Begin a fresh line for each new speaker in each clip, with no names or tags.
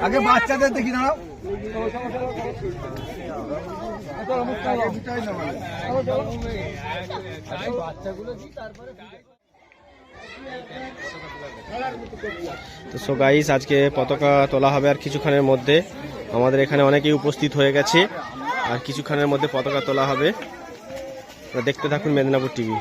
আগে বাচ্চাদের দেখি না
তো সো গাইস, আজকে পতাকা তোলা হবে আর কিছুক্ষণের মধ্যে। আমাদের এখানে অনেকেই উপস্থিত হয়ে গেছে, আর কিছুক্ষণের মধ্যে পতাকা তোলা হবে। দেখতে থাকুন মেদিনীপুর টিভি।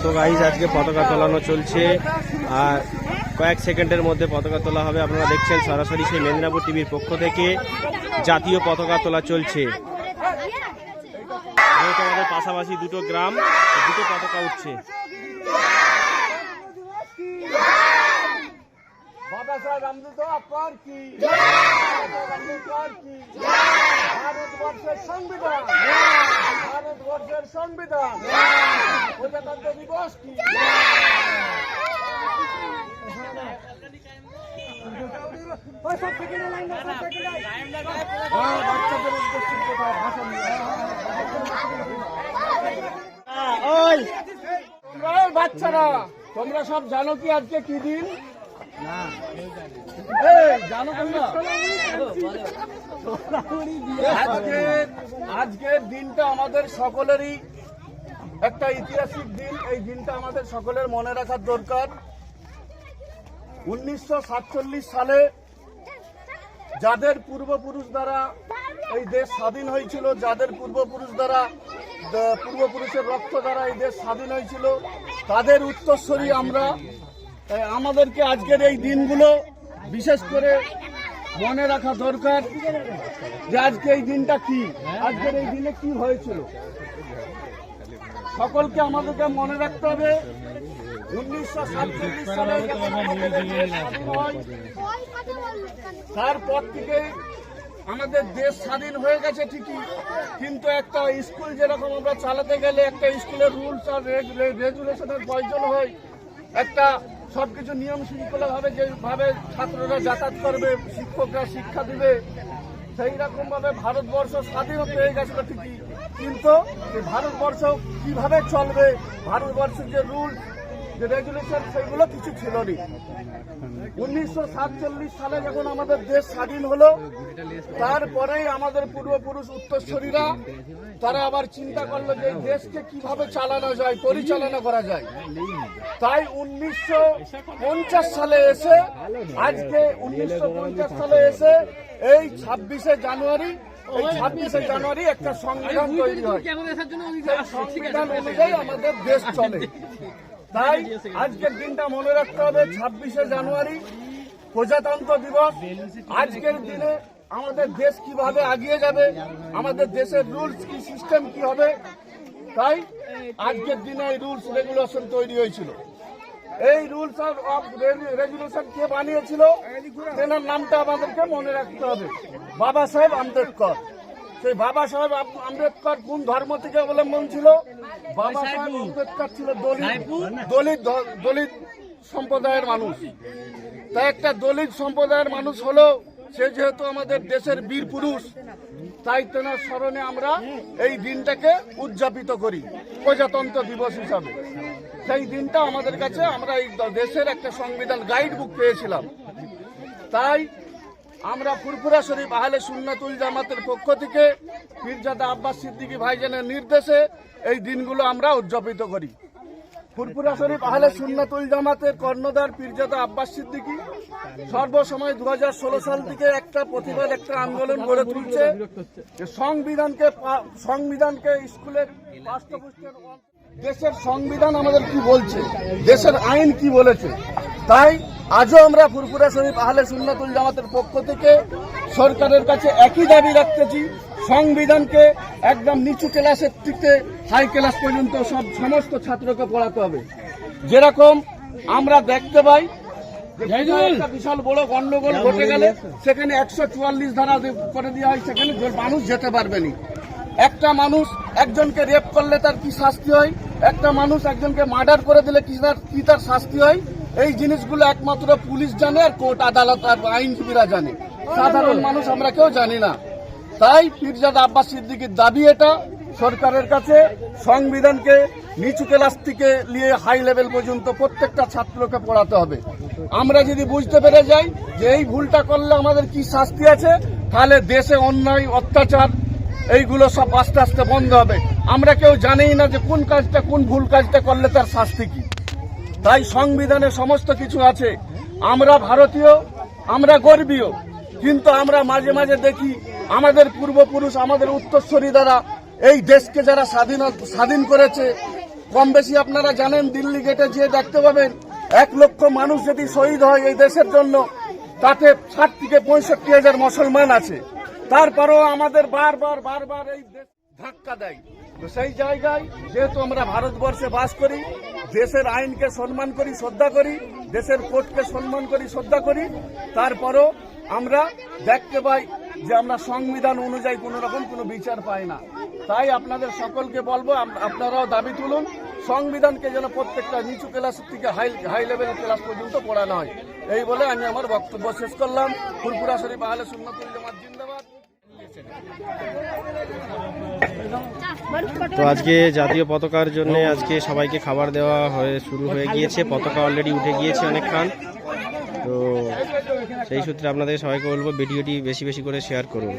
তো গাইস, আজকে পতাকা তোলানো চলছে আর কয়েক সেকেন্ডের মধ্যে পতাকা তোলা হবে। আপনারা দেখছেন সরাসরি সেই মেদিনীপুর টিভির পক্ষ থেকে জাতীয় পতাকা তোলা চলছে। আমাদের পাশাপাশি দুটো গ্রাম, দুটো পতাকা উঠছে।
ভারতবর্ষের সংবিধান, ভারতবর্ষের সংবিধান, প্রজাতন্ত্র দিবস কি? বাচ্চারা, তোমরা সব জানো কি আজকে কি দিন? জানো তোমরা? আজকের দিনটা আমাদের সকলেরই একটা ঐতিহাসিক দিন। এই দিনটা আমাদের সকলের মনে রাখার দরকার। 1947 সালে যাদের পূর্বপুরুষ দ্বারা এই দেশ স্বাধীন হয়েছিল, যাদের পূর্বপুরুষের রক্ত দ্বারা এই দেশ স্বাধীন হয়েছিল, তাদের উত্তরসূরি আমরা। আমাদেরকে আজকের এই দিনগুলো বিশেষ করে মনে রাখা দরকার যে আজকে এই দিনটা কি, আজকের এই দিনে কি হয়েছিল। সকলকে আমাদেরকে মনে রাখতে হবে 1947 সালে তারপর থেকে আমাদের দেশ স্বাধীন হয়ে গেছে ঠিকই, কিন্তু একটা স্কুল যেরকম আমরা চালাতে গেলে একটা স্কুলের রুলস আর রেগুলেশনের প্রয়োজন হয়, একটা সবকিছু নিয়ম শৃঙ্খলা ভাবে যেভাবে ছাত্ররা যাতায়াত করবে, শিক্ষকরা শিক্ষা দিবে, সেই রকম ভাবে ভারতবর্ষ স্বাধীন হয়ে গেছিল ঠিকই, কিন্তু ভারতবর্ষ কিভাবে চলবে, ভারতবর্ষের যে রুল যে রেগুলেশন সেগুলো কিছু ছিল না। 1947 সালে যখন আমাদের দেশ স্বাধীন হলো, তারপরেই আমাদের পূর্বপুরুষ উত্তরসূরিরা তারা আবার চিন্তা করলো যে দেশকে কিভাবে চালানো যায়, পরিচালনা করা যায়। তাই 1950 সালে এসে আজকে 1950 সালে এসে এই 26শে জানুয়ারি একটা সংবিধান তৈরি হয়। সংবিধান অনুযায়ী আমাদের দেশ চলে। তাই আজকের দিনটা মনে রাখতে হবে 26শে জানুয়ারি প্রজাতন্ত্র দিবস। আজকের দিনে আমাদের দেশ কিভাবে এগিয়ে যাবে, আমাদের দেশের রুলস কি, সিস্টেম কি হবে, তাই আজকের দিনে এই রুলস রেগুলেশন তৈরি হয়েছিল। এই রুলস অফ রেগুলেশন কে বানিয়েছিল, তেনার নামটা আমাদেরকে মনে রাখতে হবে, বাবা সাহেব আম্বেদকর। সেই বাবা সাহেব আম্বেদকর কোন ধর্ম থেকে অবলম্বন ছিল? বাবা সাহেব আম্বেদকর ছিল দলিত সম্প্রদায়ের মানুষ। তাই একটা দলিত সম্প্রদায়ের মানুষ হলো সে, যেহেতু আমাদের দেশের বীর পুরুষ, তাই তেনার স্মরণে আমরা এই দিনটাকে উদযাপিত করি প্রজাতন্ত্র দিবস হিসাবে। সেই দিনটা আমাদের কাছে, আমরা এই দেশের একটা সংবিধান গাইড বুক পেয়েছিলাম। তাই আমরা ফুরফুরা শরীফ আহলে সুন্নাতুল জামাতের পক্ষ থেকে পীরজাদা আব্বাস সিদ্দিকী ভাইজানের নির্দেশে এই দিনগুলো আমরা উদযাপিত করি। ফুরফুরা শরীফ আহলে সুন্নাতুল জামাতের কর্ণধার পীরজাদা আব্বাস সিদ্দিকী সর্বসময় 2016 সাল থেকে একটা প্রতিবাদ, একটা আন্দোলন গড়ে তুলছে যে সংবিধানকে স্কুলের পাঠ্যপুস্তকের দেশের সংবিধান আমাদের কি বলছে, দেশের আইন কি বলেছে। তাই আজও আমরা ফুরফুরা শরীফ আহলে সুন্নাতুল জামাতের পক্ষ থেকে সরকারের কাছে একই দাবি রাখতেছি, সংবিধানকে একদম নিচু ক্লাসের থেকে হাই ক্লাস পর্যন্ত সমস্ত ছাত্রকে পড়াতে হবে। যেরকম আমরা দেখতে পাই একটা বিশাল বড় গন্ডগোল ঘটে গেলে সেখানে 144 ধারা করে দেওয়া হয়, সেখানে মানুষ যেতে পারবে না। একটা মানুষ একজনকে রেপ করলে তার কি শাস্তি হয়, একটা মানুষ একজনকে মার্ডার করে দিলে কি তার শাস্তি হয়, এই জিনিসগুলো একমাত্র পুলিশ জানে আর কোর্ট আদালত আর আইনজীবীরা জানে, সাধারণ মানুষ আমরা কেউ জানি না। তাই পীরজাদা আব্বাস সিদ্দিকীর দাবি এটা সরকারের কাছে, সংবিধানকে নিচু ক্লাস থেকে নিয়ে হাই লেভেল পর্যন্ত প্রত্যেকটা ছাত্রকে পড়াতে হবে। আমরা যদি বুঝতে পেরে যাই যে এই ভুলটা করলে আমাদের কি শাস্তি আছে, তাহলে দেশে অন্যায় অত্যাচার এইগুলো সব আস্তে আস্তে বন্ধ হবে। আমরা কেউ জানিই না যে কোন কাজটা, কোন ভুল কাজটা করলে তার শাস্তি কি। তাই সংবিধানে সমস্ত কিছু আছে। আমরা ভারতীয়, আমরা গর্বীয়, কিন্তু আমরা মাঝে মাঝে দেখি আমাদের পূর্বপুরুষ, আমাদের উত্তরসূরি দ্বারা এই দেশকে যারা স্বাধীন করেছে, কম বেশি আপনারা জানেন, দিল্লি গেটে যেয়ে দেখতে পাবেন 1 লক্ষ মানুষ যদি শহীদ হয় এই দেশের জন্য, তাতে 60 থেকে 65,000 মুসলমান আছে। তারপরেও আমাদের বারবার এই দেশ ধাক্কা দেয়। তো সেই জায়গায় যেহেতু আমরা ভারতবর্ষে বাস করি, দেশের আইনকে সম্মান করি, শ্রদ্ধা করি, দেশের কোর্টকে সম্মান করি, শ্রদ্ধা করি, তারপরও আমরা দেখতে পাই যে আমরা সংবিধান অনুযায়ী কোন রকম কোনো বিচার পাই না। তাই আপনাদের সকলকে বলবো, আপনারাও দাবি তুলুন, সংবিধানকে যেন প্রত্যেকটা নিচু ক্লাস থেকে হাই লেভেল ক্লাস পর্যন্ত পড়ানো হয়। এই বলে আমি আমার বক্তব্য শেষ করলাম। ফুরফুরা শরীফ আহলে সুন্নাতুল জামাত জিন্দাবাদ।
তো আজকে জাতীয় পতাকার জন্য আজকে সবাইকে খাবার দেওয়া শুরু হয়ে গিয়েছে, পতাকা অলরেডি উঠে গিয়েছে অনেকক্ষণ। তো সেই সূত্রে আপনাদের সবাইকে বলবো ভিডিওটি বেশি বেশি করে শেয়ার করুন।